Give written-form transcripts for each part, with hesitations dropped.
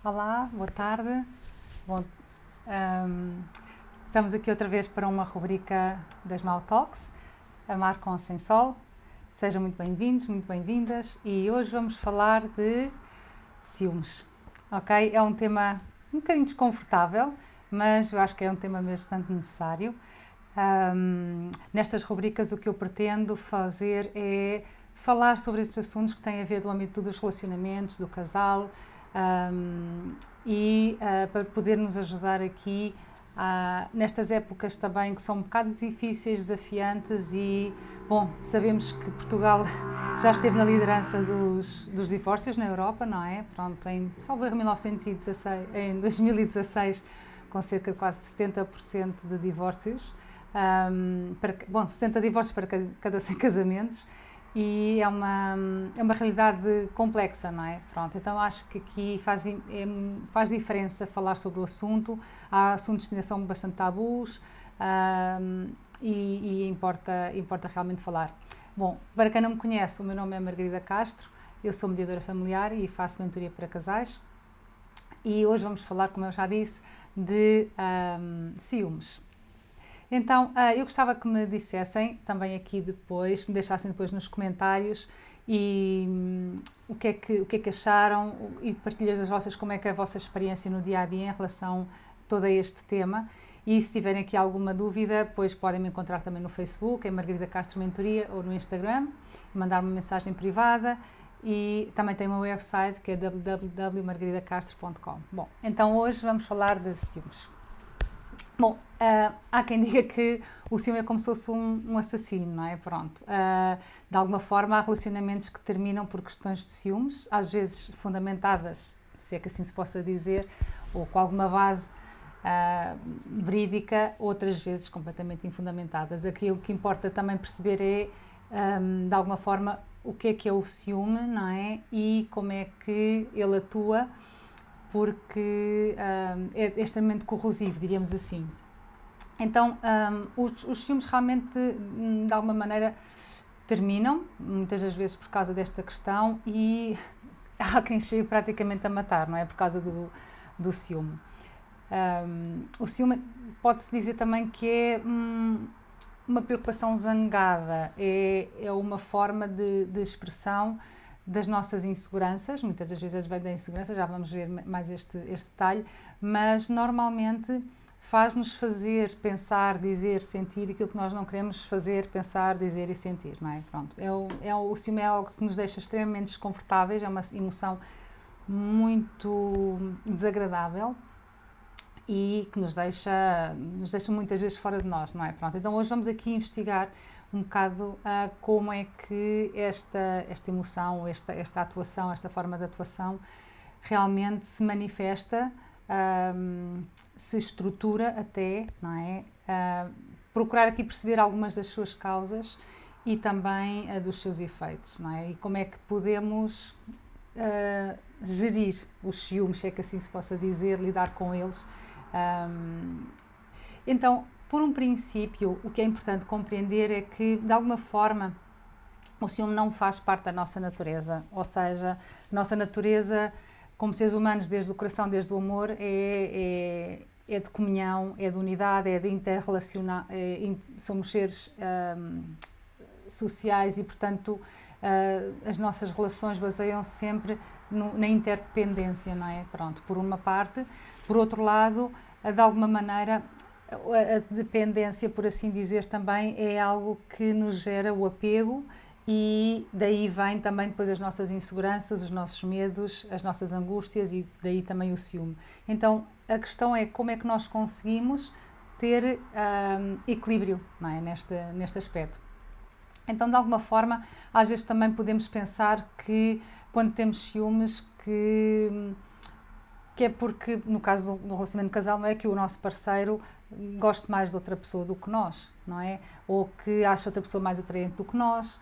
Olá, boa tarde. Bom, ahm, estamos aqui outra vez para uma rubrica das Mal Talks, Amar com ou Sem Sol. Sejam muito bem-vindos, muito bem-vindas e hoje vamos falar de ciúmes. Ok? É um tema um bocadinho desconfortável, mas eu acho que é um tema bastante necessário. Nestas rubricas o que eu pretendo fazer é falar sobre estes assuntos que têm a ver do âmbito dos relacionamentos, do casal, para poder nos ajudar aqui nestas épocas também que são um bocado difíceis, desafiantes e, bom, sabemos que Portugal já esteve na liderança dos divórcios na Europa, não é? Pronto, salvo erro, 1916, em 2016, com cerca de quase 70% de divórcios. 70 divórcios para cada 100 casamentos e é uma realidade complexa, não é? Pronto, então acho que aqui faz diferença falar sobre o assunto. Há assuntos que ainda são bastante tabus e importa realmente falar. Bom, para quem não me conhece, o meu nome é Margarida Castro, eu sou mediadora familiar e faço mentoria para casais e hoje vamos falar, como eu já disse, de ciúmes. Então, eu gostava que me dissessem também aqui depois, que me deixassem depois nos comentários o que é que acharam e partilhas das vossas, como é que é a vossa experiência no dia a dia em relação a todo este tema. E se tiverem aqui alguma dúvida, depois podem me encontrar também no Facebook, em Margarida Castro Mentoria, ou no Instagram, mandar-me uma mensagem privada. E também tem o meu website que é www.margaridacastro.com. Bom, então hoje vamos falar de ciúmes. Bom, há quem diga que o ciúme é como se fosse um assassino, não é? Pronto. De alguma forma, há relacionamentos que terminam por questões de ciúmes, às vezes fundamentadas, se é que assim se possa dizer, ou com alguma base verídica, outras vezes completamente infundamentadas. Aqui o que importa também perceber é, de alguma forma, o que é o ciúme, não é? E como é que ele atua, porque é extremamente corrosivo, diríamos assim. Então, os ciúmes realmente, de alguma maneira, terminam, muitas das vezes por causa desta questão, e há quem chegue praticamente a matar, não é? Por causa do ciúme. O ciúme pode-se dizer também que é uma preocupação zangada, é uma forma de expressão das nossas inseguranças, muitas das vezes vem da insegurança, já vamos ver mais este detalhe, mas normalmente faz-nos fazer, pensar, dizer, sentir aquilo que nós não queremos fazer, pensar, dizer e sentir, não é? Pronto, o ciúme é algo que nos deixa extremamente desconfortáveis, é uma emoção muito desagradável e que nos deixa muitas vezes fora de nós, não é? Pronto, então hoje vamos aqui investigar um bocado como é que esta emoção, esta atuação, esta forma de atuação realmente se manifesta, se estrutura até, não é? Procurar aqui perceber algumas das suas causas e também dos seus efeitos, não é? E como é que podemos gerir os ciúmes, se é que assim se possa dizer, lidar com eles. Então, por um princípio, o que é importante compreender é que, de alguma forma, o ciúme não faz parte da nossa natureza. Ou seja, a nossa natureza, como seres humanos, desde o coração, desde o amor, é de comunhão, é de unidade, é de interrelacionar. Somos seres sociais e, portanto, as nossas relações baseiam-se sempre na interdependência, não é? Pronto, por uma parte. Por outro lado, de alguma maneira, a dependência, por assim dizer, também é algo que nos gera o apego e daí vem também depois as nossas inseguranças, os nossos medos, as nossas angústias e daí também o ciúme. Então, a questão é como é que nós conseguimos ter equilíbrio, não é? neste aspecto. Então, de alguma forma, às vezes também podemos pensar que quando temos ciúmes que é porque, no caso do relacionamento de casal, não é que o nosso parceiro goste mais de outra pessoa do que nós, não é? Ou que ache outra pessoa mais atraente do que nós.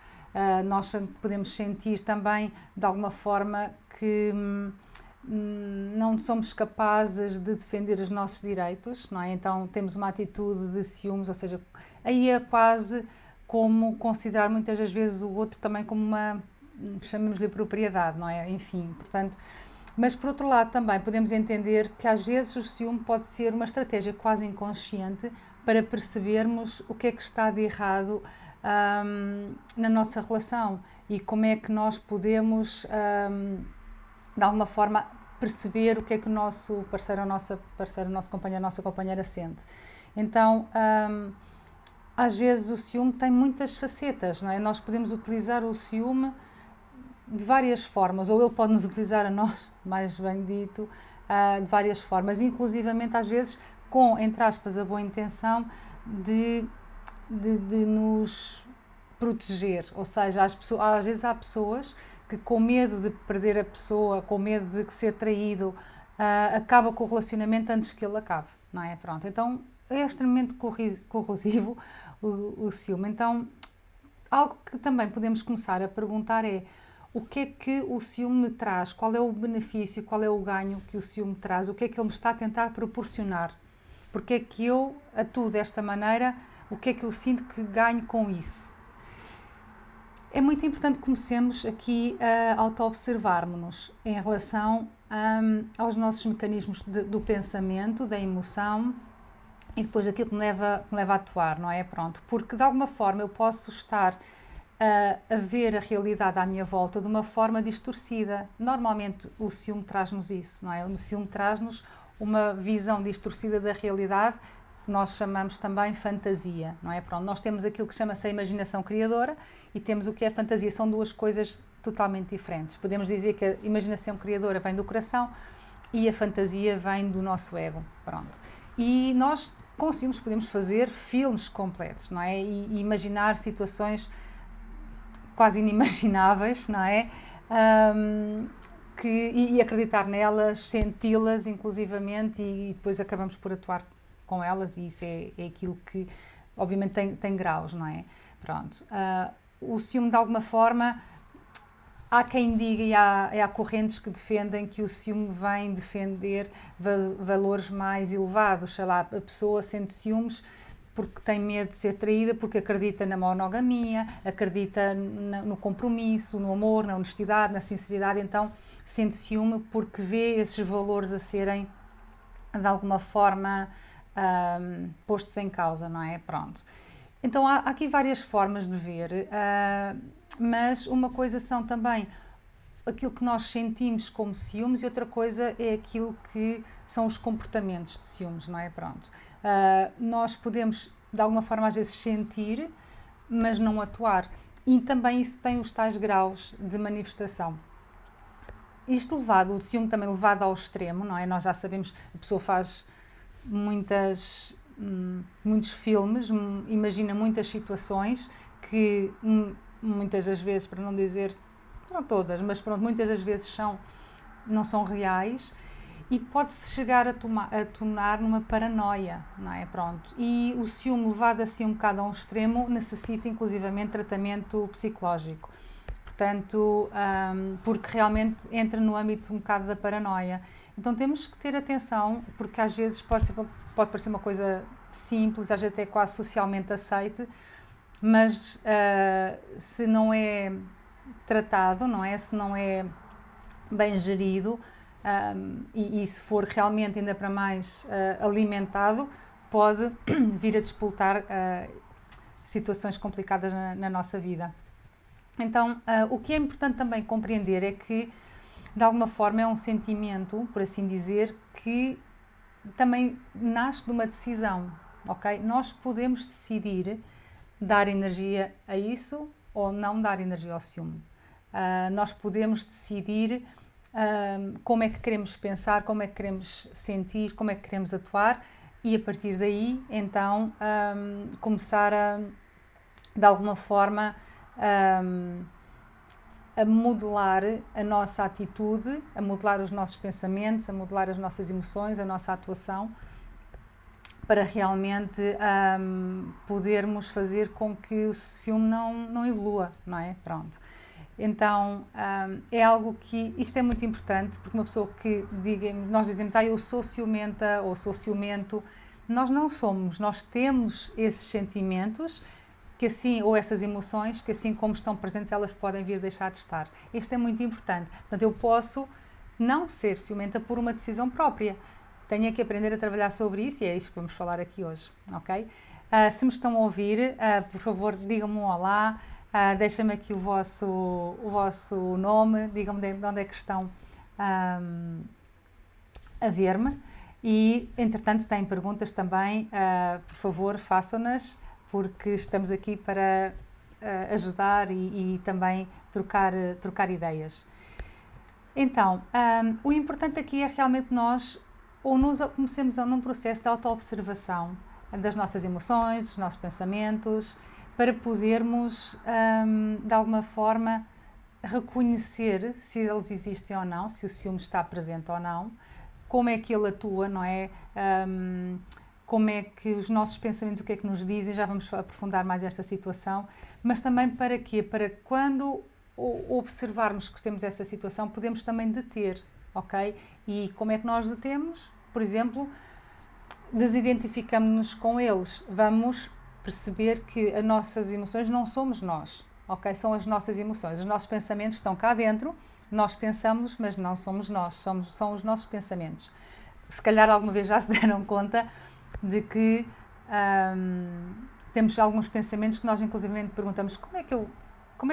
Nós podemos sentir também, de alguma forma, que não somos capazes de defender os nossos direitos, não é? Então temos uma atitude de ciúmes, ou seja, aí é quase como considerar muitas das vezes o outro também como uma, chamemos-lhe propriedade, não é? Enfim, portanto, Mas, por outro lado, também podemos entender que às vezes o ciúme pode ser uma estratégia quase inconsciente para percebermos o que é que está de errado na nossa relação e como é que nós podemos, de alguma forma, perceber o que é que o nosso parceiro, a nossa parceira, o nosso companheiro, a nossa companheira sente. Então, às vezes o ciúme tem muitas facetas, não é? Nós podemos utilizar o ciúme de várias formas, ou ele pode nos utilizar a nós, mais bem dito, de várias formas, inclusivamente às vezes com, entre aspas, a boa intenção de nos proteger, ou seja, às vezes há pessoas que com medo de perder a pessoa, com medo de ser traído, acaba com o relacionamento antes que ele acabe, não é? Pronto, então é extremamente corrosivo o ciúme. Então, algo que também podemos começar a perguntar é: o que é que o ciúme me traz? Qual é o benefício, qual é o ganho que o ciúme traz? O que é que ele me está a tentar proporcionar? Porque é que eu atuo desta maneira? O que é que eu sinto que ganho com isso? É muito importante que comecemos aqui a auto-observarmos-nos em relação aos nossos mecanismos do pensamento, da emoção e depois daquilo que me leva a atuar, não é? Pronto, porque de alguma forma eu posso estar a ver a realidade à minha volta de uma forma distorcida. Normalmente o ciúme traz-nos isso, não é? O ciúme traz-nos uma visão distorcida da realidade, que nós chamamos também fantasia, não é? Pronto, nós temos aquilo que chama-se a imaginação criadora e temos o que é a fantasia. São duas coisas totalmente diferentes. Podemos dizer que a imaginação criadora vem do coração e a fantasia vem do nosso ego, pronto. E nós, com o ciúmes, podemos fazer filmes completos, não é? E imaginar situações quase inimagináveis, não é? E acreditar nelas, senti-las inclusivamente e depois acabamos por atuar com elas e isso é aquilo que obviamente tem graus, não é? Pronto. O ciúme de alguma forma, há quem diga e há correntes que defendem que o ciúme vem defender valores mais elevados, sei lá, a pessoa sente ciúmes porque tem medo de ser traída, porque acredita na monogamia, acredita no compromisso, no amor, na honestidade, na sinceridade, então sente ciúme porque vê esses valores a serem, de alguma forma, postos em causa, não é? Pronto. Então há aqui várias formas de ver, mas uma coisa são também aquilo que nós sentimos como ciúmes e outra coisa é aquilo que são os comportamentos de ciúmes, não é? Pronto. Nós podemos, de alguma forma, às vezes sentir, mas não atuar. E também isso tem os tais graus de manifestação. Isto levado, o ciúme também levado ao extremo, não é? Nós já sabemos, a pessoa faz muitos filmes, imagina muitas situações que muitas das vezes, para não dizer, não todas, mas pronto, muitas das vezes não são reais e pode-se chegar a tornar numa paranoia, não é? Pronto. E o ciúme levado assim um bocado a um extremo necessita inclusivamente tratamento psicológico. Portanto, porque realmente entra no âmbito um bocado da paranoia. Então temos que ter atenção, porque às vezes pode parecer uma coisa simples, às vezes até quase socialmente aceite, mas se não é tratado, não é? Se não é bem gerido e se for realmente ainda para mais alimentado, pode vir a despoltar situações complicadas na nossa vida. Então, o que é importante também compreender é que, de alguma forma, é um sentimento, por assim dizer, que também nasce de uma decisão, ok? Nós podemos decidir dar energia a isso ou não dar energia ao ciúme. Nós podemos decidir como é que queremos pensar, como é que queremos sentir, como é que queremos atuar e a partir daí, então, começar de alguma forma, a modelar a nossa atitude, a modelar os nossos pensamentos, a modelar as nossas emoções, a nossa atuação, para realmente podermos fazer com que o ciúme não evolua, não é? Pronto. Então, é algo que, isto é muito importante, porque uma pessoa que nós dizemos, eu sou ciumenta ou sou ciumento, nós não somos, nós temos esses sentimentos, que assim, ou essas emoções, que assim como estão presentes, elas podem vir deixar de estar. Isto é muito importante. Portanto, eu posso não ser ciumenta por uma decisão própria. Tenho que aprender a trabalhar sobre isso e é isto que vamos falar aqui hoje, ok? Se me estão a ouvir, por favor, digam-me um olá, deixem-me aqui o vosso nome, digam-me de onde é que estão a ver-me e, entretanto, se têm perguntas também, por favor, façam-nas, porque estamos aqui para ajudar e também trocar ideias. Então, o importante aqui é realmente nós comecemos num processo de auto-observação das nossas emoções, dos nossos pensamentos, para podermos, de alguma forma, reconhecer se eles existem ou não, se o ciúme está presente ou não, como é que ele atua, não é? Como é que os nossos pensamentos, o que é que nos dizem, já vamos aprofundar mais esta situação, mas também para quê? Para quando observarmos que temos essa situação, podemos também deter, ok? E como é que nós detemos? Por exemplo, desidentificamos-nos com eles, vamos perceber que as nossas emoções não somos nós, ok? São as nossas emoções, os nossos pensamentos estão cá dentro, nós pensamos, mas não somos nós, são os nossos pensamentos. Se calhar alguma vez já se deram conta de que temos alguns pensamentos que nós inclusive perguntamos como é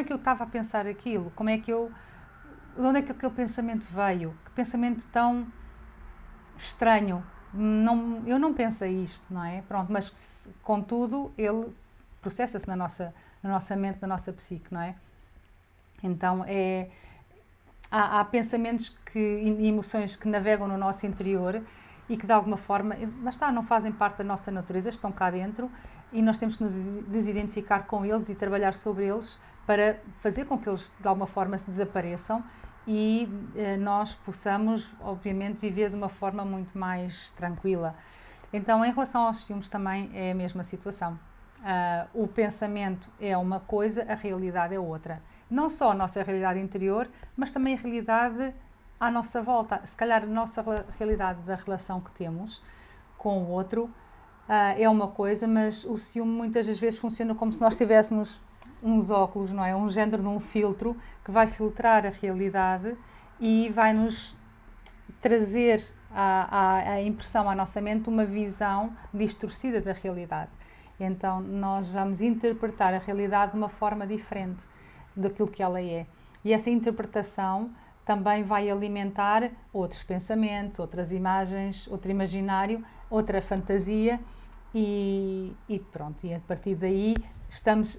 que eu estava a pensar aquilo, de onde é que aquele pensamento veio, que pensamento tão estranho, eu não pensei isto, não é? Pronto, mas contudo ele processa-se na nossa mente, na nossa psique, não é? Então há pensamentos e emoções que navegam no nosso interior e que de alguma forma, não fazem parte da nossa natureza, estão cá dentro e nós temos que nos desidentificar com eles e trabalhar sobre eles para fazer com que eles de alguma forma se desapareçam e nós possamos, obviamente, viver de uma forma muito mais tranquila. Então, em relação aos ciúmes também é a mesma situação. O pensamento é uma coisa, a realidade é outra. Não só a nossa realidade interior, mas também a realidade à nossa volta. Se calhar a nossa realidade da relação que temos com o outro é uma coisa, mas o ciúme muitas das vezes funciona como se nós tivéssemos uns óculos, não é? Um género de um filtro que vai filtrar a realidade e vai nos trazer a impressão à nossa mente uma visão distorcida da realidade. Então nós vamos interpretar a realidade de uma forma diferente daquilo que ela é. E essa interpretação também vai alimentar outros pensamentos, outras imagens, outro imaginário, outra fantasia e pronto. E a partir daí estamos,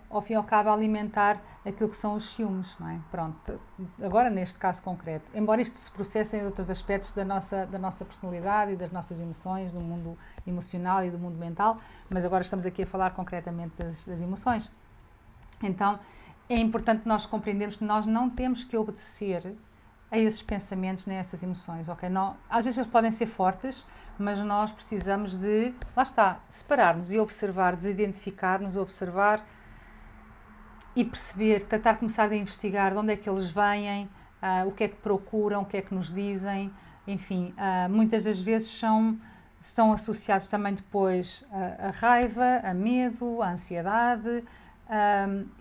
ao fim e ao cabo, a alimentar aquilo que são os ciúmes, não é? Pronto. Agora, neste caso concreto, embora isto se processe em outros aspectos da nossa personalidade e das nossas emoções, do mundo emocional e do mundo mental, mas agora estamos aqui a falar concretamente das emoções. Então, é importante nós compreendermos que nós não temos que obedecer a esses pensamentos nem a essas emoções, ok? Não, às vezes eles podem ser fortes, mas nós precisamos de, lá está, separar-nos e observar, desidentificar-nos, observar e perceber, tentar começar a investigar de onde é que eles vêm, o que é que procuram, o que é que nos dizem, enfim, muitas das vezes estão associados também depois a raiva, a medo, a ansiedade,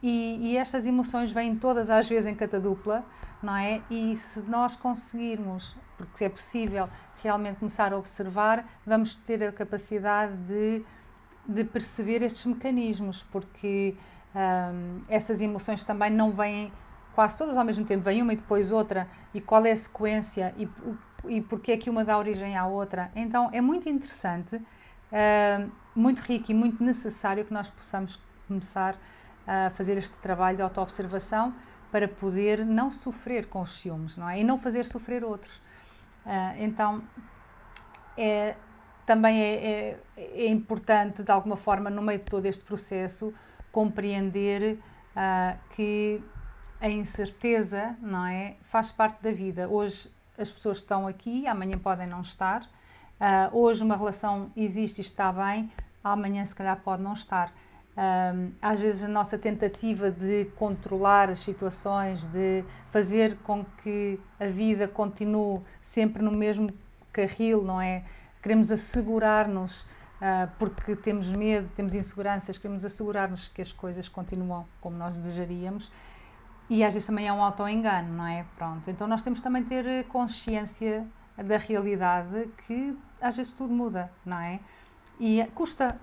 e estas emoções vêm todas às vezes em catadupla, não é? E se nós conseguirmos, porque é possível realmente começar a observar, vamos ter a capacidade de perceber estes mecanismos, porque essas emoções também não vêm quase todas ao mesmo tempo, vem uma e depois outra, e qual é a sequência e porque é que uma dá origem à outra. Então é muito interessante, muito rico e muito necessário que nós possamos começar a fazer este trabalho de auto-observação para poder não sofrer com os ciúmes, não é? E não fazer sofrer outros. Então, também é importante, de alguma forma, no meio de todo este processo, compreender que a incerteza, não é, faz parte da vida. Hoje as pessoas estão aqui, amanhã podem não estar. Hoje uma relação existe e está bem, amanhã se calhar pode não estar. Às vezes a nossa tentativa de controlar as situações, de fazer com que a vida continue sempre no mesmo carril, não é? Queremos assegurar-nos, porque temos medo, temos inseguranças, queremos assegurar-nos que as coisas continuam como nós desejaríamos e às vezes também é um auto-engano, não é? Pronto, então nós temos também de ter consciência da realidade que às vezes tudo muda, não é? E custa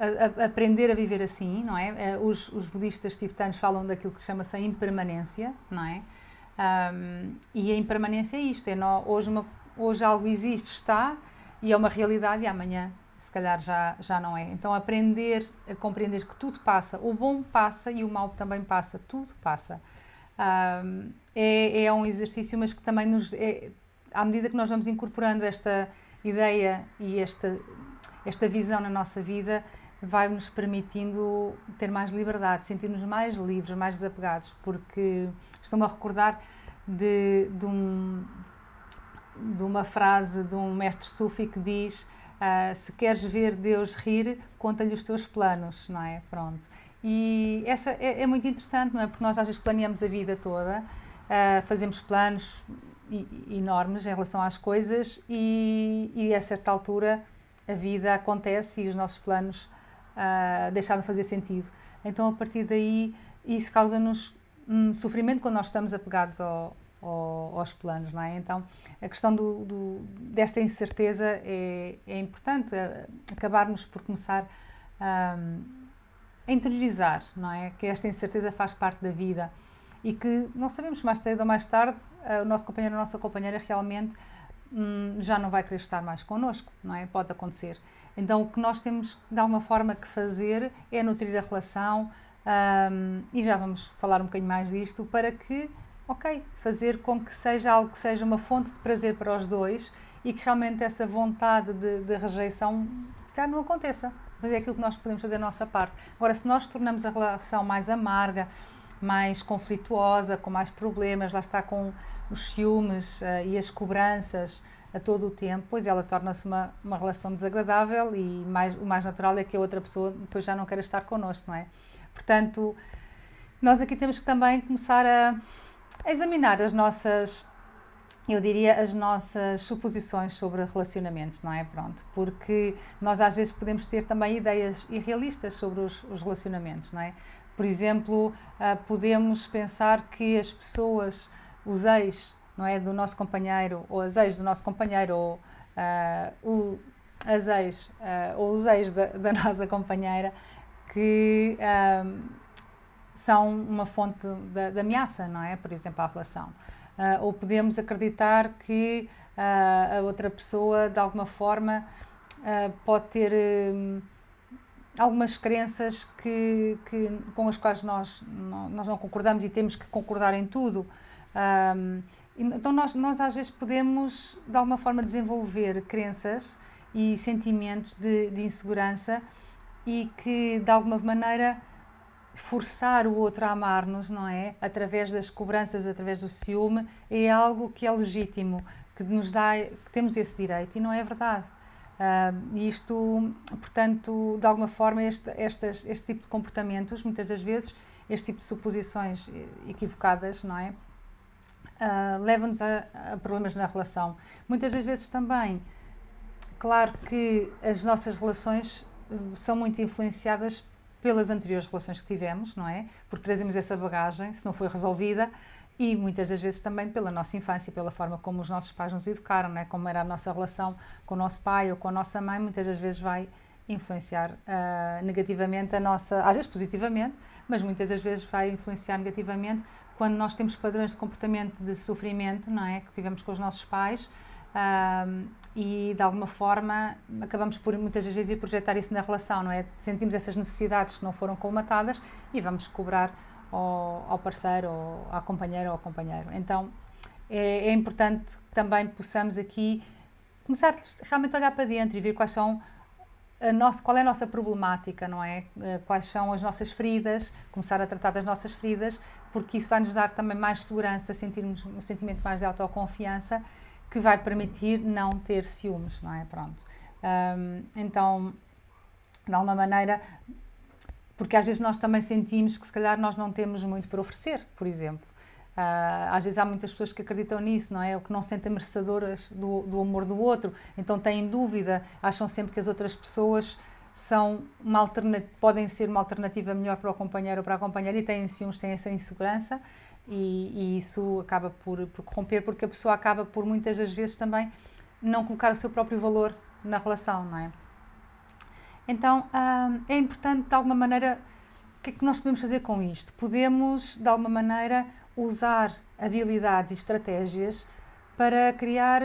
aprender a viver assim, não é? Os budistas tibetanos falam daquilo que chama-se a impermanência, não é? E a impermanência é isto, hoje algo existe, está, e é uma realidade, e amanhã se calhar já não é. Então aprender a compreender que tudo passa, o bom passa e o mau também passa, tudo passa. É um exercício, mas que também à medida que nós vamos incorporando esta ideia e esta visão na nossa vida, vai-nos permitindo ter mais liberdade, sentir-nos mais livres, mais desapegados, porque estou-me a recordar de uma frase de um mestre sufi que diz: se queres ver Deus rir, conta-lhe os teus planos, não é? Pronto. E essa é muito interessante, não é? Porque nós às vezes planeamos a vida toda, fazemos planos enormes em relação às coisas e a certa altura a vida acontece e os nossos planos deixaram de fazer sentido. Então, a partir daí, isso causa-nos sofrimento quando nós estamos apegados aos planos, não é? Então, a questão desta incerteza é importante, acabarmos por começar a interiorizar, não é? Que esta incerteza faz parte da vida e que não sabemos, mais cedo ou mais tarde, o nosso companheiro ou a nossa companheira realmente já não vai querer estar mais connosco, não é? Pode acontecer. Então, o que nós temos, de alguma forma, que fazer é nutrir a relação, e já vamos falar um bocadinho mais disto, para que, fazer com que seja algo que seja uma fonte de prazer para os dois e que realmente essa vontade de rejeição, se calhar, não aconteça. Mas é aquilo que nós podemos fazer a nossa parte. Agora, se nós tornamos a relação mais amarga, mais conflituosa, com mais problemas, lá está com os ciúmes e as cobranças a todo o tempo, pois ela torna-se uma relação desagradável e o mais natural é que a outra pessoa depois já não queira estar connosco, não é? Portanto, nós aqui temos que também começar a examinar as nossas suposições sobre relacionamentos, não é? Pronto, porque nós às vezes podemos ter também ideias irrealistas sobre os relacionamentos, não é? Por exemplo, podemos pensar que as pessoas, os ex, não é, do nosso companheiro, ou as ex do nosso companheiro, ou as ex, ou os ex da nossa companheira, que são uma fonte de ameaça, não é? Por exemplo, à relação. Ou podemos acreditar que a outra pessoa, de alguma forma, pode ter algumas crenças com as quais nós não concordamos e temos que concordar em tudo. Então nós às vezes podemos, de alguma forma, desenvolver crenças e sentimentos de insegurança e que, de alguma maneira, forçar o outro a amar-nos, não é? Através das cobranças, através do ciúme, é algo que é legítimo, que temos esse direito, e não é verdade. Isto, portanto, de alguma forma, este tipo de comportamentos, muitas das vezes, este tipo de suposições equivocadas, não é? Levam-nos a problemas na relação. Muitas das vezes também, claro que as nossas relações são muito influenciadas pelas anteriores relações que tivemos, não é? Porque trazemos essa bagagem, se não foi resolvida, e muitas das vezes também pela nossa infância, pela forma como os nossos pais nos educaram, não é? Como era a nossa relação com o nosso pai ou com a nossa mãe, muitas das vezes vai influenciar negativamente a nossa, às vezes positivamente, mas muitas das vezes vai influenciar negativamente quando nós temos padrões de comportamento de sofrimento, não é? Que tivemos com os nossos pais, e de alguma forma acabamos por muitas das vezes projetar isso na relação, não é? Sentimos essas necessidades que não foram colmatadas e vamos cobrar ao parceiro, ou à companheira ou ao companheiro. Então é importante que também possamos aqui começar realmente a olhar para dentro e ver qual é a nossa problemática, não é? Quais são as nossas feridas, começar a tratar das nossas feridas, porque isso vai nos dar também mais segurança, sentirmos um sentimento mais de autoconfiança, que vai permitir não ter ciúmes, não é? Pronto. Então, de alguma maneira, porque às vezes nós também sentimos que se calhar nós não temos muito para oferecer, por exemplo. Às vezes há muitas pessoas que acreditam nisso, não é? Ou que não se sentem merecedoras do amor do outro, então têm dúvida, acham sempre que as outras pessoas podem ser uma alternativa melhor para o companheiro ou para a companheira e têm ciúmes, têm essa insegurança E isso acaba por corromper, porque a pessoa acaba por muitas das vezes também não colocar o seu próprio valor na relação, não é? Então, é importante, de alguma maneira, o que é que nós podemos fazer com isto? Podemos, de alguma maneira, usar habilidades e estratégias para criar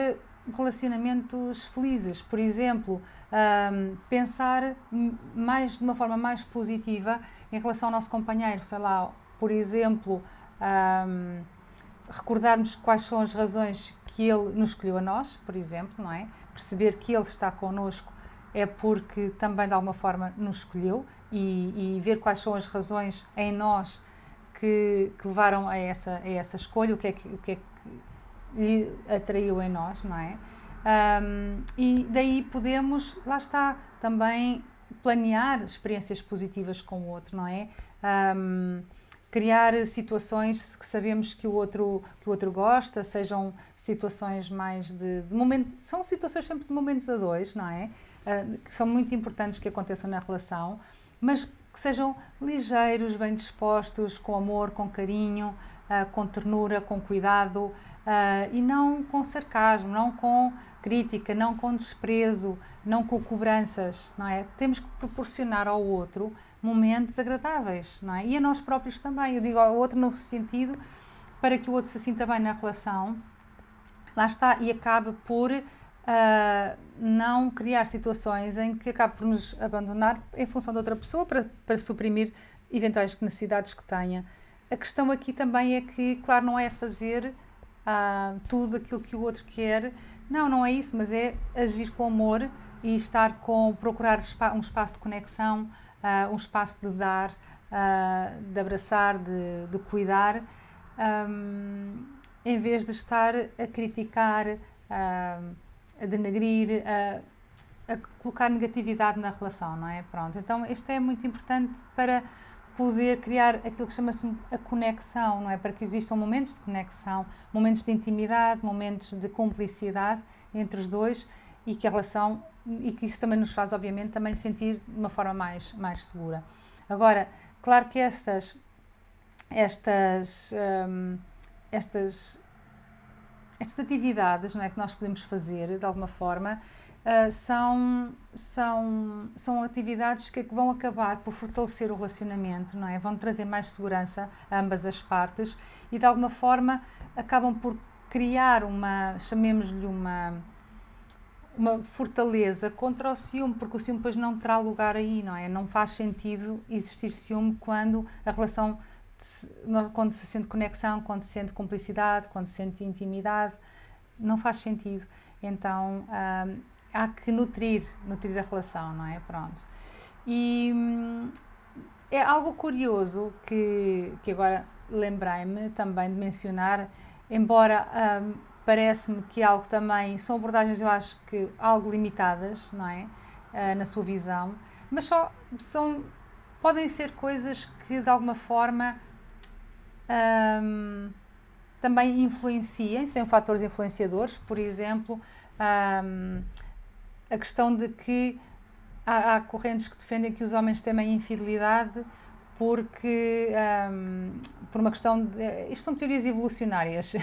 relacionamentos felizes. Por exemplo, pensar de uma forma mais positiva em relação ao nosso companheiro. Sei lá, por exemplo, recordarmos quais são as razões que ele nos escolheu a nós, por exemplo, não é? Perceber que ele está connosco é porque também de alguma forma nos escolheu e ver quais são as razões em nós que levaram a essa escolha, o que é que lhe atraiu em nós, não é? E daí podemos, lá está, também planear experiências positivas com o outro, não é? Criar situações que sabemos que o outro gosta, sejam situações mais de momento, são situações sempre de momentos a dois, não é? Que são muito importantes que aconteçam na relação, mas que sejam ligeiros, bem dispostos, com amor, com carinho, com ternura, com cuidado, e não com sarcasmo, não com crítica, não com desprezo, não com cobranças, não é? Temos que proporcionar ao outro momentos agradáveis, não é? E a nós próprios também. Eu digo ao outro no sentido para que o outro se sinta bem na relação, lá está, e acabe por não criar situações em que acabe por nos abandonar em função de outra pessoa para suprimir eventuais necessidades que tenha. A questão aqui também é que, claro, não é fazer tudo aquilo que o outro quer, não é isso, mas é agir com amor e procurar um espaço de conexão, um espaço de dar, de abraçar, de cuidar, em vez de estar a criticar, a denegrir, a colocar negatividade na relação, não é? Pronto, então isto é muito importante para poder criar aquilo que chama-se a conexão, não é? Para que existam momentos de conexão, momentos de intimidade, momentos de cumplicidade entre os dois e que a relação, e que isso também nos faz, obviamente, também sentir de uma forma mais segura. Agora, claro que estas atividades, não é, que nós podemos fazer, de alguma forma, são atividades que vão acabar por fortalecer o relacionamento, não é? Vão trazer mais segurança a ambas as partes e, de alguma forma, acabam por criar chamemos-lhe uma fortaleza contra o ciúme, porque o ciúme depois não terá lugar aí, não é? Não faz sentido existir ciúme quando a relação, quando se sente conexão, quando se sente cumplicidade, quando se sente intimidade, não faz sentido. Então, há que nutrir a relação, não é? Pronto. E é algo curioso que agora lembrei-me também de mencionar, embora parece-me que algo também, são abordagens, eu acho que algo limitadas, não é? Na sua visão, mas podem ser coisas que de alguma forma também influenciem, são fatores influenciadores. Por exemplo, a questão de que há correntes que defendem que os homens temem a infidelidade porque, por uma questão isto são teorias evolucionárias,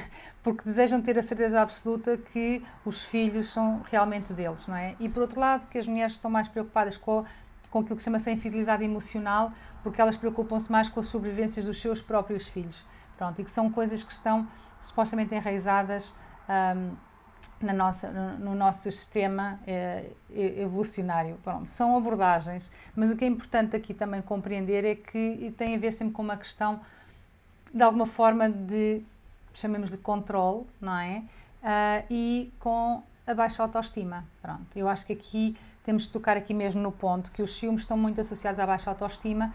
porque desejam ter a certeza absoluta que os filhos são realmente deles, não é? E por outro lado, que as mulheres estão mais preocupadas com aquilo que chama-se a infidelidade emocional, porque elas preocupam-se mais com as sobrevivências dos seus próprios filhos. Pronto, e que são coisas que estão supostamente enraizadas no nosso sistema evolucionário. Pronto, são abordagens, mas o que é importante aqui também compreender é que tem a ver sempre com uma questão, de alguma forma, chamemos-lhe controle, não é? E com a baixa autoestima. Pronto, eu acho que aqui temos de tocar aqui mesmo no ponto que os ciúmes estão muito associados à baixa autoestima,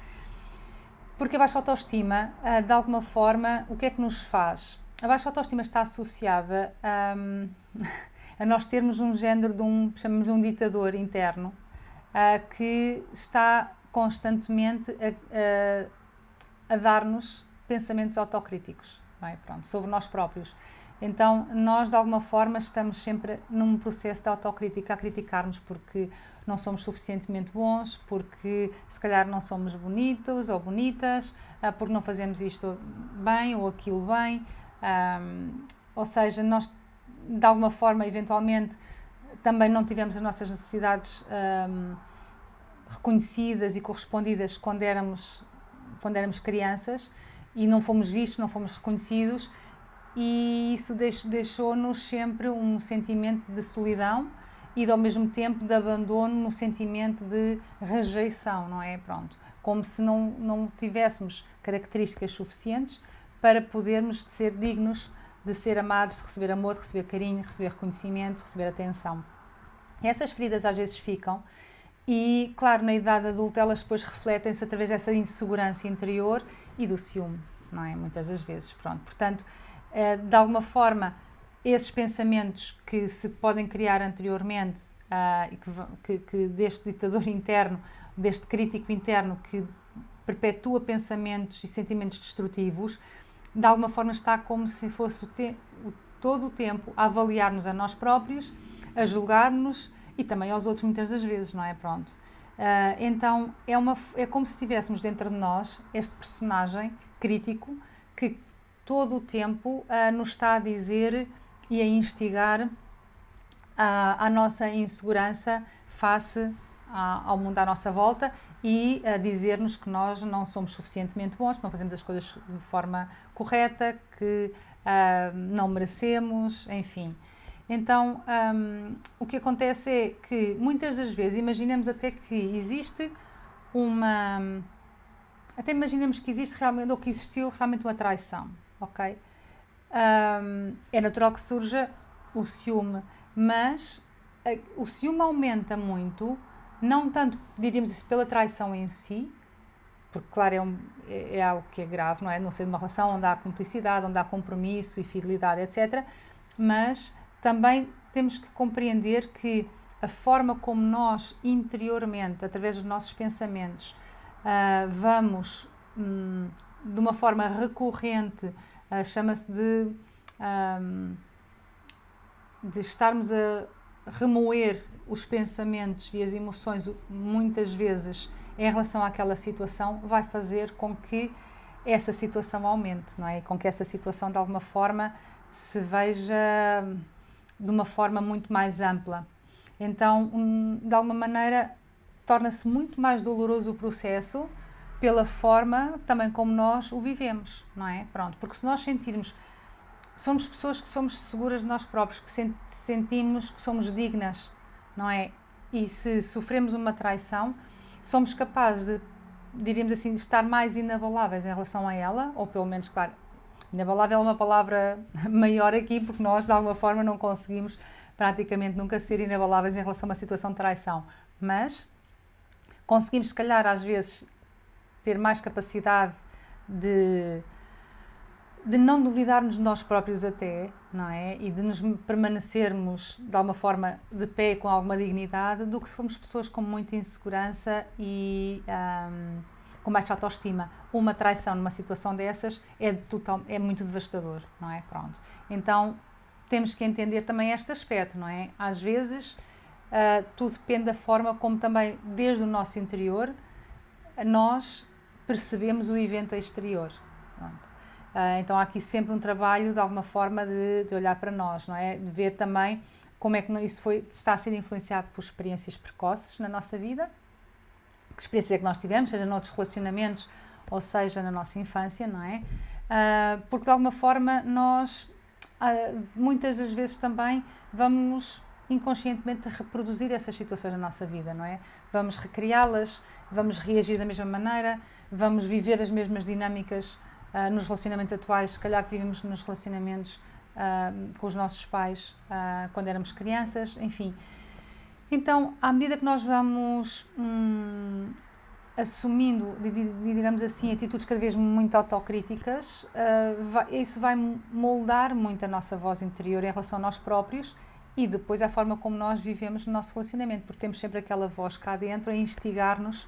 porque a baixa autoestima, de alguma forma, o que é que nos faz? A baixa autoestima está associada a nós termos um género chamamos de um ditador interno, que está constantemente a dar-nos pensamentos autocríticos, não é? Pronto, sobre nós próprios. Então, nós, de alguma forma, estamos sempre num processo de autocrítica, a criticar-nos porque não somos suficientemente bons, porque se calhar não somos bonitos ou bonitas, porque não fazemos isto bem ou aquilo bem. Ou seja, nós, de alguma forma, eventualmente, também não tivemos as nossas necessidades reconhecidas e correspondidas quando éramos crianças e não fomos vistos, não fomos reconhecidos, e isso deixou-nos sempre um sentimento de solidão e ao mesmo tempo de abandono, no sentimento de rejeição, não é? Pronto, como se não tivéssemos características suficientes para podermos ser dignos de ser amados, de receber amor, de receber carinho, de receber reconhecimento, de receber atenção. E essas feridas às vezes ficam e, claro, na idade adulta elas depois refletem-se através dessa insegurança interior e do ciúme, não é? Muitas das vezes, pronto. Portanto, de alguma forma, esses pensamentos que se podem criar anteriormente e que deste ditador interno, deste crítico interno que perpetua pensamentos e sentimentos destrutivos, de alguma forma está como se fosse todo o tempo a avaliar-nos a nós próprios, a julgar-nos e também aos outros muitas das vezes, não é? Pronto. Então é como se tivéssemos dentro de nós este personagem crítico que todo o tempo nos está a dizer e a instigar a nossa insegurança face ao mundo à nossa volta e a dizer-nos que nós não somos suficientemente bons, que não fazemos as coisas de forma correta, que não merecemos, enfim. Então, o que acontece é que muitas das vezes imaginamos até que existe até imaginamos que existe realmente, ou que existiu realmente uma traição, ok? É natural que surja o ciúme, mas o ciúme aumenta muito, não tanto, diríamos isso, pela traição em si, porque, claro, é algo que é grave, não é? Não ser de uma relação onde há cumplicidade, onde há compromisso e fidelidade, etc. Mas também temos que compreender que a forma como nós interiormente, através dos nossos pensamentos, vamos de uma forma recorrente, chama-se de estarmos a remoer os pensamentos e as emoções muitas vezes em relação àquela situação, vai fazer com que essa situação aumente, não é? Com que essa situação de alguma forma se veja de uma forma muito mais ampla. Então, de alguma maneira, torna-se muito mais doloroso o processo pela forma também como nós o vivemos, não é? Pronto, porque se nós sentirmos, somos pessoas que somos seguras de nós próprios, que sentimos que somos dignas, não é? E se sofremos uma traição, somos capazes de, diríamos assim, de estar mais inabaláveis em relação a ela, ou pelo menos, claro, inabalável é uma palavra maior aqui, porque nós, de alguma forma, não conseguimos praticamente nunca ser inabaláveis em relação a uma situação de traição, mas conseguimos, se calhar, às vezes, ter mais capacidade de não duvidarmos de nós próprios até, não é? E de nos permanecermos, de alguma forma, de pé com alguma dignidade, do que se formos pessoas com muita insegurança e com baixa autoestima. Uma traição numa situação dessas é muito devastador, não é? Pronto. Então, temos que entender também este aspecto, não é? Às vezes, tudo depende da forma como também, desde o nosso interior, nós percebemos o evento exterior. Pronto. Então há aqui sempre um trabalho, de alguma forma, de olhar para nós, não é? De ver também como é que isso está a ser influenciado por experiências precoces na nossa vida, que experiências é que nós tivemos, seja noutros relacionamentos ou seja na nossa infância, não é? Porque de alguma forma nós, muitas das vezes também, vamos inconscientemente reproduzir essas situações na nossa vida, não é? Vamos recriá-las, vamos reagir da mesma maneira, vamos viver as mesmas dinâmicas nos relacionamentos atuais, se calhar que vivemos nos relacionamentos com os nossos pais quando éramos crianças, enfim. Então, à medida que nós vamos assumindo, digamos assim, atitudes cada vez muito autocríticas, isso vai moldar muito a nossa voz interior em relação a nós próprios e depois a forma como nós vivemos no nosso relacionamento, porque temos sempre aquela voz cá dentro a instigar-nos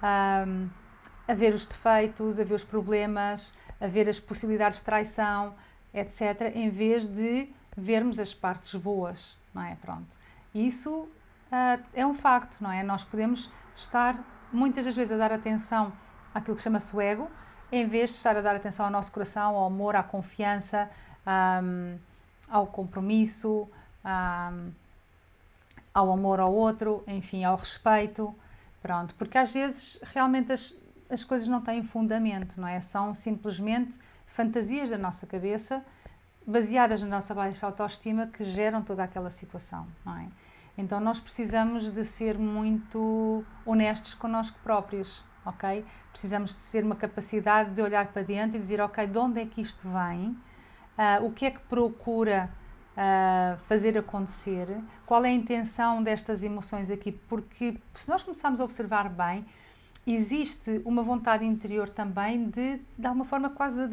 a ver os defeitos, a ver os problemas, a ver as possibilidades de traição, etc., em vez de vermos as partes boas, não é? Pronto. Isso é um facto, não é? Nós podemos estar muitas das vezes a dar atenção àquilo que chama-se o ego, em vez de estar a dar atenção ao nosso coração, ao amor, à confiança, ao compromisso, ao amor ao outro, enfim, ao respeito, pronto. Porque às vezes realmente as coisas não têm fundamento, não é? São simplesmente fantasias da nossa cabeça, baseadas na nossa baixa autoestima, que geram toda aquela situação, não é? Então nós precisamos de ser muito honestos connosco próprios, ok? Precisamos de ser uma capacidade de olhar para dentro e dizer, ok, de onde é que isto vem? O que é que procura fazer acontecer? Qual é a intenção destas emoções aqui? Porque se nós começarmos a observar bem, existe uma vontade interior também de alguma forma, quase a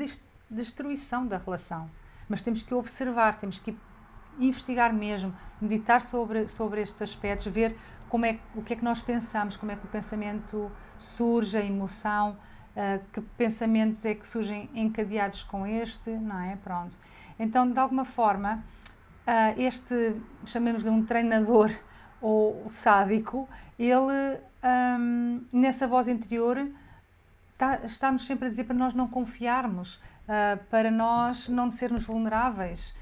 destruição da relação. Mas temos que observar, temos que investigar mesmo, meditar sobre estes aspectos, ver o que é que nós pensamos, como é que o pensamento surge, a emoção, que pensamentos é que surgem encadeados com este, não é? Pronto. Então, de alguma forma, chamemos-lhe um treinador ou sádico, ele, nessa voz interior, está-nos sempre a dizer para nós não confiarmos, para nós não sermos vulneráveis,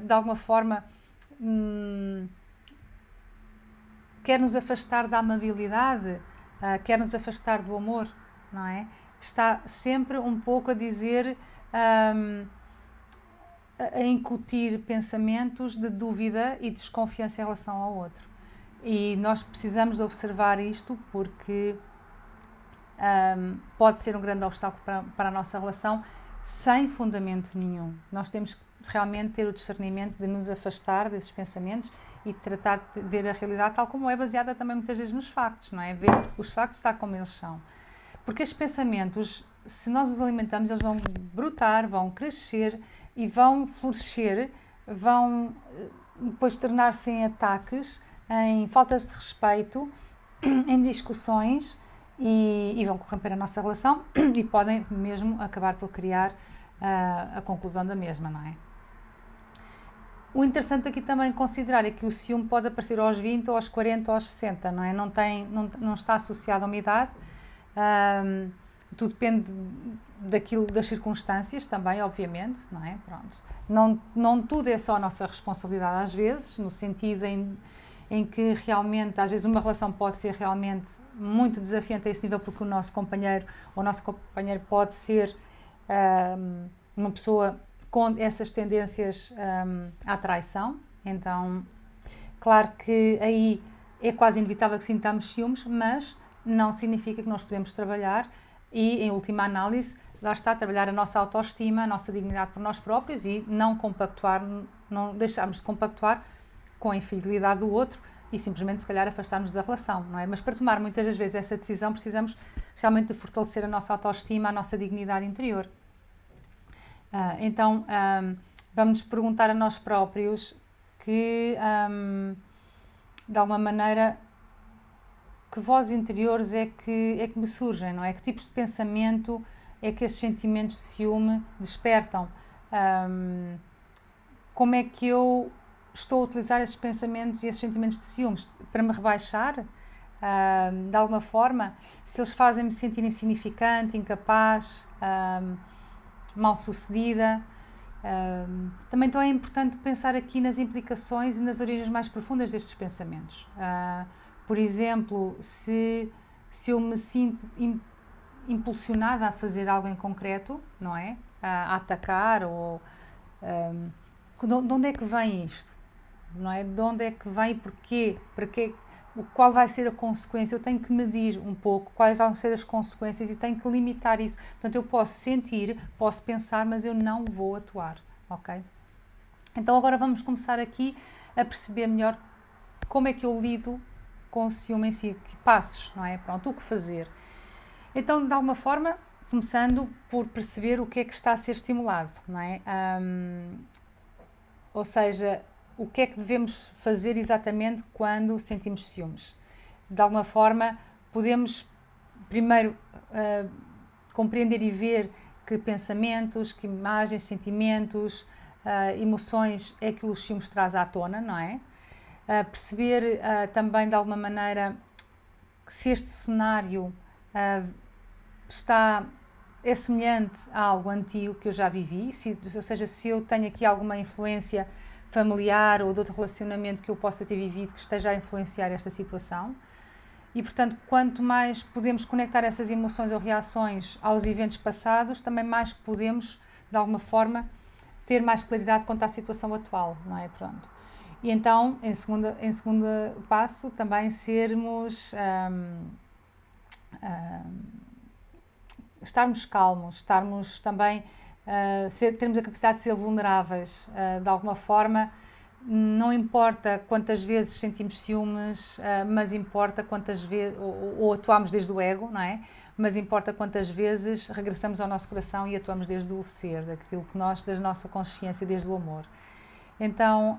de alguma forma quer nos afastar da amabilidade, quer nos afastar do amor, não é? Está sempre um pouco a dizer, a incutir pensamentos de dúvida e desconfiança em relação ao outro. E nós precisamos de observar isto porque pode ser um grande obstáculo para a nossa relação sem fundamento nenhum. Nós temos que realmente ter o discernimento de nos afastar desses pensamentos e tratar de ver a realidade tal como é, baseada também muitas vezes nos factos, não é? Ver os factos tal como eles são. Porque estes pensamentos, se nós os alimentamos, eles vão brotar, vão crescer e vão florescer, vão depois tornar-se em ataques, em faltas de respeito, em discussões e vão corromper a nossa relação e podem mesmo acabar por criar a conclusão da mesma, não é? O interessante aqui também considerar é que o ciúme pode aparecer aos 20, ou aos 40, ou aos 60, não é? Não está associado a uma idade, tudo depende das circunstâncias também, obviamente, não é? Pronto. Não tudo é só a nossa responsabilidade às vezes, no sentido em que realmente, às vezes uma relação pode ser realmente muito desafiante a esse nível, porque o nosso companheiro pode ser uma pessoa com essas tendências à traição. Então, claro que aí é quase inevitável que sintamos ciúmes, mas não significa que nós podemos trabalhar e, em última análise, lá está, trabalhar a nossa autoestima, a nossa dignidade por nós próprios e não deixarmos de compactuar com a infidelidade do outro e simplesmente, se calhar, afastarmos da relação, não é? Mas para tomar muitas das vezes essa decisão precisamos realmente de fortalecer a nossa autoestima, a nossa dignidade interior. Então, vamos nos perguntar a nós próprios que, de alguma maneira, que vozes interiores é que me surgem, não é? Que tipos de pensamento é que esses sentimentos de ciúme despertam? Como é que eu estou a utilizar esses pensamentos e esses sentimentos de ciúmes para me rebaixar? De alguma forma, se eles fazem-me sentir insignificante, incapaz, mal-sucedida. Também então é importante pensar aqui nas implicações e nas origens mais profundas destes pensamentos. Por exemplo, se eu me sinto impulsionada a fazer algo em concreto, não é? A atacar, ou de onde é que vem isto? Não é? De onde é que vem e porquê? Qual vai ser a consequência? Eu tenho que medir um pouco quais vão ser as consequências e tenho que limitar isso. Portanto, eu posso sentir, posso pensar, mas eu não vou atuar, ok? Então agora vamos começar aqui a perceber melhor como é que eu lido com o ciúme em si, que passos, não é? Pronto, o que fazer? Então, de alguma forma, começando por perceber o que é que está a ser estimulado, não é? Ou seja, o que é que devemos fazer exatamente quando sentimos ciúmes? De alguma forma, podemos primeiro compreender e ver que pensamentos, que imagens, sentimentos, emoções é que os ciúmes traz à tona, não é? Perceber também de alguma maneira que se este cenário é semelhante a algo antigo que eu já vivi, ou seja, se eu tenho aqui alguma influência familiar ou de outro relacionamento que eu possa ter vivido que esteja a influenciar esta situação. E, portanto, quanto mais podemos conectar essas emoções ou reações aos eventos passados, também mais podemos, de alguma forma, ter mais claridade quanto à situação atual, não é? Pronto. E então, em segundo passo, também estarmos calmos, estarmos também, termos a capacidade de ser vulneráveis, de alguma forma. Não importa quantas vezes sentimos ciúmes, mas importa quantas vezes, ou atuamos desde o ego, não é? Mas importa quantas vezes regressamos ao nosso coração e atuamos desde o ser, daquilo que da nossa consciência, desde o amor. Então,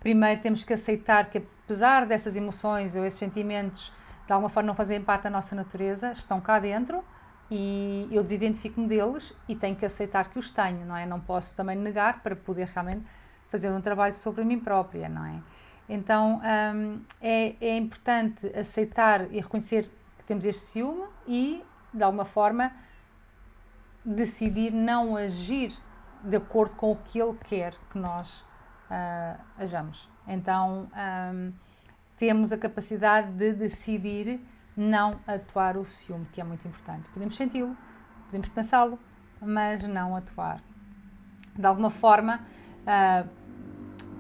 primeiro temos que aceitar que, apesar dessas emoções ou esses sentimentos, de alguma forma não fazerem parte da nossa natureza, estão cá dentro e eu desidentifico-me deles e tenho que aceitar que os tenho, não é? Não posso também negar para poder realmente fazer um trabalho sobre mim própria, não é? Então, é importante aceitar e reconhecer que temos este ciúme e, de alguma forma, decidir não agir de acordo com o que ele quer que nós hajamos. Então, temos a capacidade de decidir não atuar o ciúme, que é muito importante. Podemos senti-lo, podemos pensá-lo, mas não atuar. De alguma forma,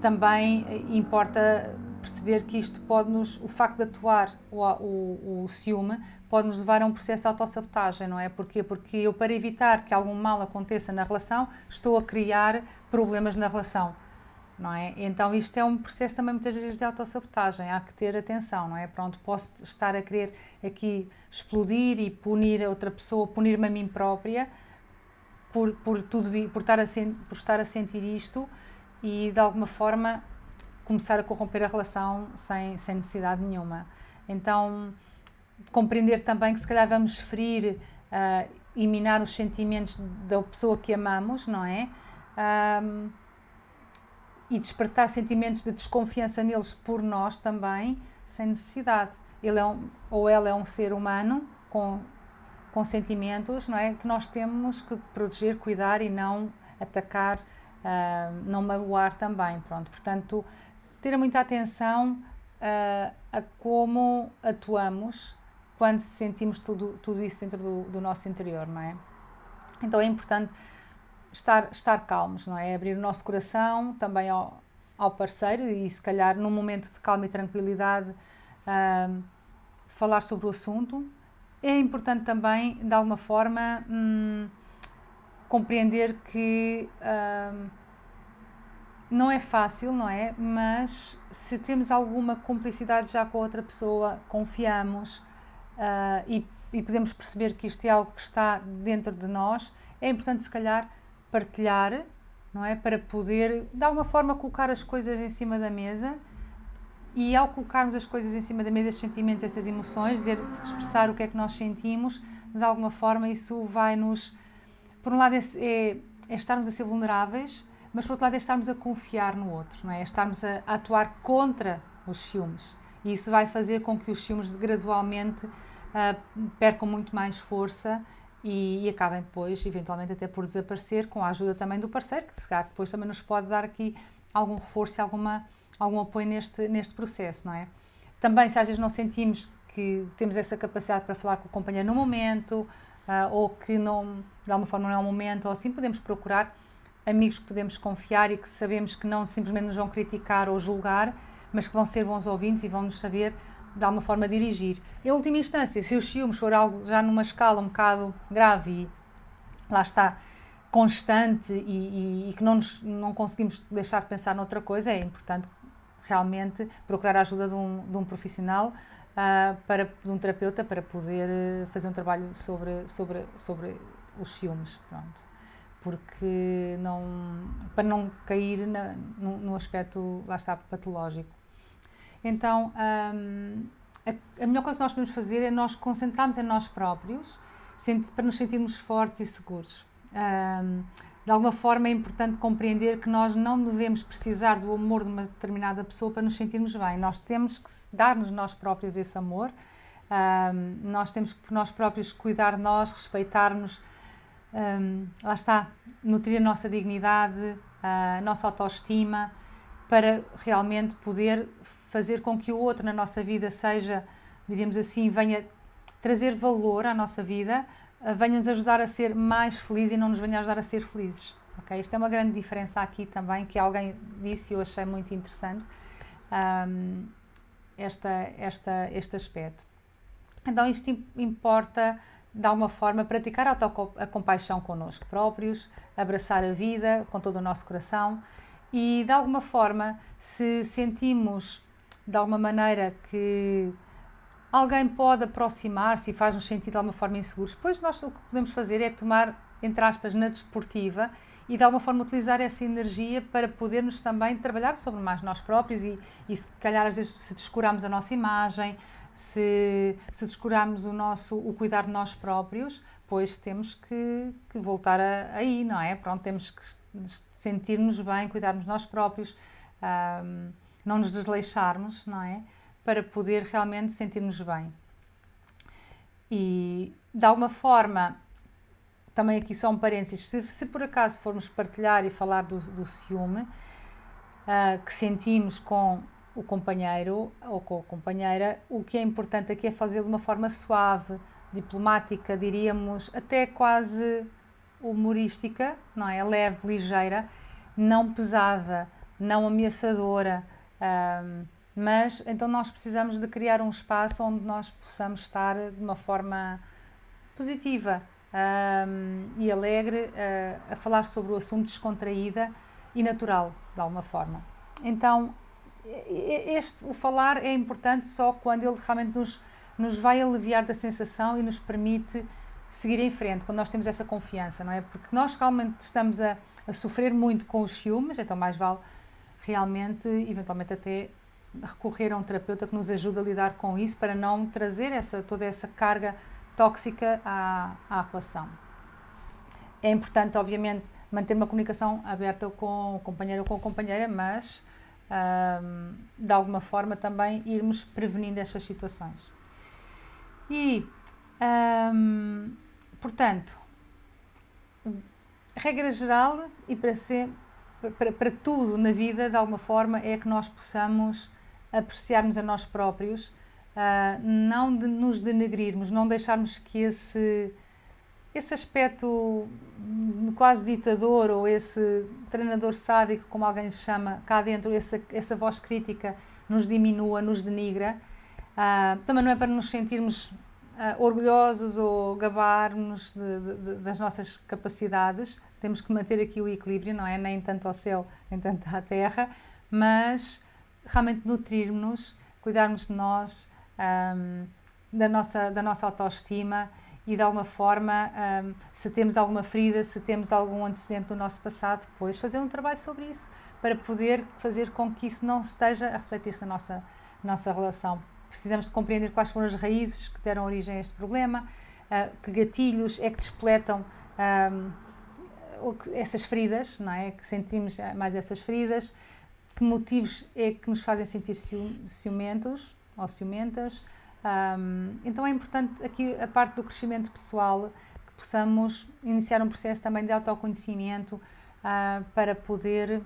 também importa perceber que isto o facto de atuar o ciúme pode-nos levar a um processo de autossabotagem, não é? Porquê? Porque eu, para evitar que algum mal aconteça na relação, estou a criar problemas na relação, não é? Então isto é um processo também muitas vezes de autossabotagem, há que ter atenção, não é? Pronto, posso estar a querer aqui explodir e punir a outra pessoa, punir-me a mim própria por estar a sentir isto e de alguma forma começar a corromper a relação sem necessidade nenhuma. Então, compreender também que se calhar vamos ferir e minar os sentimentos da pessoa que amamos, não é? E despertar sentimentos de desconfiança neles por nós também, sem necessidade. Ele ou ela é um ser humano com sentimentos, não é? Que nós temos que proteger, cuidar e não atacar, não magoar também, pronto. Portanto, ter muita atenção a como atuamos quando sentimos tudo isso dentro do nosso interior, não é? Então é importante estar calmos, não é? Abrir o nosso coração também ao parceiro e se calhar num momento de calma e tranquilidade falar sobre o assunto. É importante também, de alguma forma, compreender que não é fácil, não é? Mas se temos alguma cumplicidade já com a outra pessoa, confiamos e podemos perceber que isto é algo que está dentro de nós, é importante se calhar partilhar, não é? Para poder, de alguma forma, colocar as coisas em cima da mesa e ao colocarmos as coisas em cima da mesa, esses sentimentos, essas emoções, expressar o que é que nós sentimos, de alguma forma isso vai-nos, por um lado é estarmos a ser vulneráveis, mas por outro lado é estarmos a confiar no outro, não é? Estarmos a atuar contra os ciúmes e isso vai fazer com que os ciúmes gradualmente percam muito mais força e acabem depois, eventualmente até por desaparecer, com a ajuda também do parceiro, que se calhar depois também nos pode dar aqui algum reforço e algum apoio neste processo, não é? Também, se às vezes não sentimos que temos essa capacidade para falar com o companheiro no momento, ou que não, de alguma forma não é um momento, ou assim, podemos procurar amigos que podemos confiar e que sabemos que não simplesmente nos vão criticar ou julgar, mas que vão ser bons ouvintes e vão nos saber de alguma forma dirigir. Em última instância, se os ciúmes for algo já numa escala um bocado grave e lá está, constante e que não conseguimos deixar de pensar noutra coisa, é importante realmente procurar a ajuda de um profissional, de um terapeuta, para poder fazer um trabalho sobre os ciúmes, pronto. Porque para não cair no aspecto, lá está, patológico. Então, a melhor coisa que nós podemos fazer é nós concentrarmos em nós próprios, para nos sentirmos fortes e seguros. De alguma forma é importante compreender que nós não devemos precisar do amor de uma determinada pessoa para nos sentirmos bem. Nós temos que dar-nos nós próprios esse amor, nós temos que nós próprios cuidar de nós, respeitar-nos, lá está, nutrir a nossa dignidade, a nossa autoestima, para realmente poder fazer com que o outro na nossa vida seja, diríamos assim, venha trazer valor à nossa vida, venha-nos ajudar a ser mais felizes e não nos venha ajudar a ser felizes. Okay? Isto é uma grande diferença aqui também, que alguém disse e eu achei muito interessante, este aspecto. Então isto importa, de alguma forma, praticar a compaixão connosco próprios, abraçar a vida com todo o nosso coração e, de alguma forma, se sentimos, de alguma maneira, que alguém pode aproximar-se e faz-nos sentir de alguma forma inseguros, depois nós o que podemos fazer é tomar, entre aspas, na desportiva e de alguma forma utilizar essa energia para podermos também trabalhar sobre mais nós próprios e se calhar às vezes se descurarmos a nossa imagem, se descurarmos o cuidar de nós próprios, pois temos que voltar aí, não é? Pronto, temos que sentir-nos bem, cuidarmos de nós próprios, não nos desleixarmos, não é? Para poder realmente sentir-nos bem. E, de alguma forma, também aqui só um parênteses, se por acaso formos partilhar e falar do ciúme que sentimos com o companheiro ou com a companheira, o que é importante aqui é fazê-lo de uma forma suave, diplomática, diríamos, até quase humorística, não é? Leve, ligeira, não pesada, não ameaçadora, mas então nós precisamos de criar um espaço onde nós possamos estar de uma forma positiva e alegre a falar sobre o assunto, descontraída e natural, de alguma forma. Então, o falar é importante só quando ele realmente nos vai aliviar da sensação e nos permite seguir em frente, quando nós temos essa confiança, não é? Porque nós realmente estamos a sofrer muito com os ciúmes, então mais vale realmente, eventualmente até recorrer a um terapeuta que nos ajude a lidar com isso para não trazer toda essa carga tóxica à relação. É importante, obviamente, manter uma comunicação aberta com o companheiro ou com a companheira, mas de alguma forma também irmos prevenindo estas situações. E, portanto, regra geral e para tudo na vida, de alguma forma, é que nós possamos apreciarmos a nós próprios, não nos denegrirmos, não deixarmos que esse aspecto quase ditador ou esse treinador sádico, como alguém lhe chama, cá dentro, essa voz crítica nos diminua, nos denigra. Também não é para nos sentirmos orgulhosos ou gabarmos das nossas capacidades. Temos que manter aqui o equilíbrio, não é? Nem tanto ao céu, nem tanto à terra, mas realmente nutrirmos-nos, cuidarmos de nós, da nossa autoestima e de alguma forma, se temos alguma ferida, se temos algum antecedente do nosso passado, depois fazer um trabalho sobre isso, para poder fazer com que isso não esteja a refletir-se na nossa relação. Precisamos de compreender quais foram as raízes que deram origem a este problema, que gatilhos é que despletam essas feridas, não é? Que sentimos mais essas feridas, que motivos é que nos fazem sentir ciumentos ou ciumentas. Então é importante aqui a parte do crescimento pessoal, que possamos iniciar um processo também de autoconhecimento para poder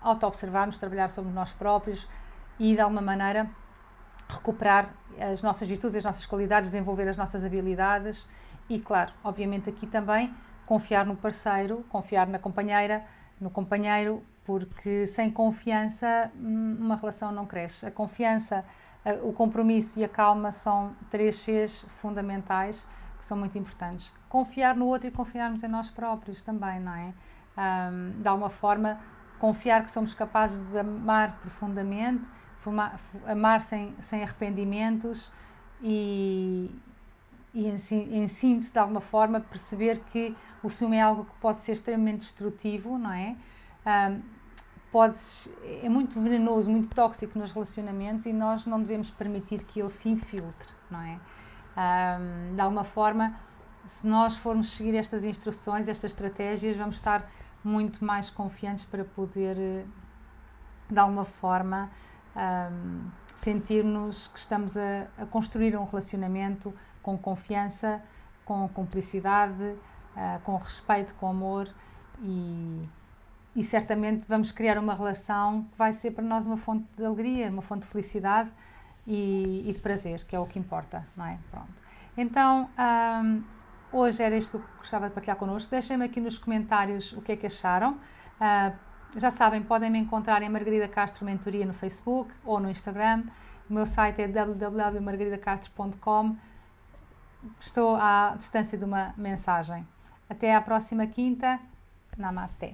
auto-observarmos, trabalhar sobre nós próprios e de alguma maneira recuperar as nossas virtudes, as nossas qualidades, desenvolver as nossas habilidades e, claro, obviamente aqui também confiar no parceiro, confiar na companheira, no companheiro, porque sem confiança uma relação não cresce. A confiança, o compromisso e a calma são 3 Cs fundamentais que são muito importantes. Confiar no outro e confiarmos em nós próprios também, não é? De alguma forma, confiar que somos capazes de amar profundamente, amar sem arrependimentos e em síntese, de alguma forma, perceber que o ciúme é algo que pode ser extremamente destrutivo, não é? É muito venenoso, muito tóxico nos relacionamentos e nós não devemos permitir que ele se infiltre, não é? De alguma forma, se nós formos seguir estas instruções, estas estratégias, vamos estar muito mais confiantes para poder, de alguma forma, sentir-nos que estamos a construir um relacionamento com confiança, com cumplicidade, com respeito, com amor e certamente vamos criar uma relação que vai ser para nós uma fonte de alegria, uma fonte de felicidade e de prazer, que é o que importa, não é? Pronto. Então, hoje era isto que eu gostava de partilhar connosco. Deixem-me aqui nos comentários o que é que acharam. Já sabem, podem me encontrar em Margarida Castro Mentoria no Facebook ou no Instagram. O meu site é www.margaridacastro.com. Estou à distância de uma mensagem. Até à próxima quinta. Namastê.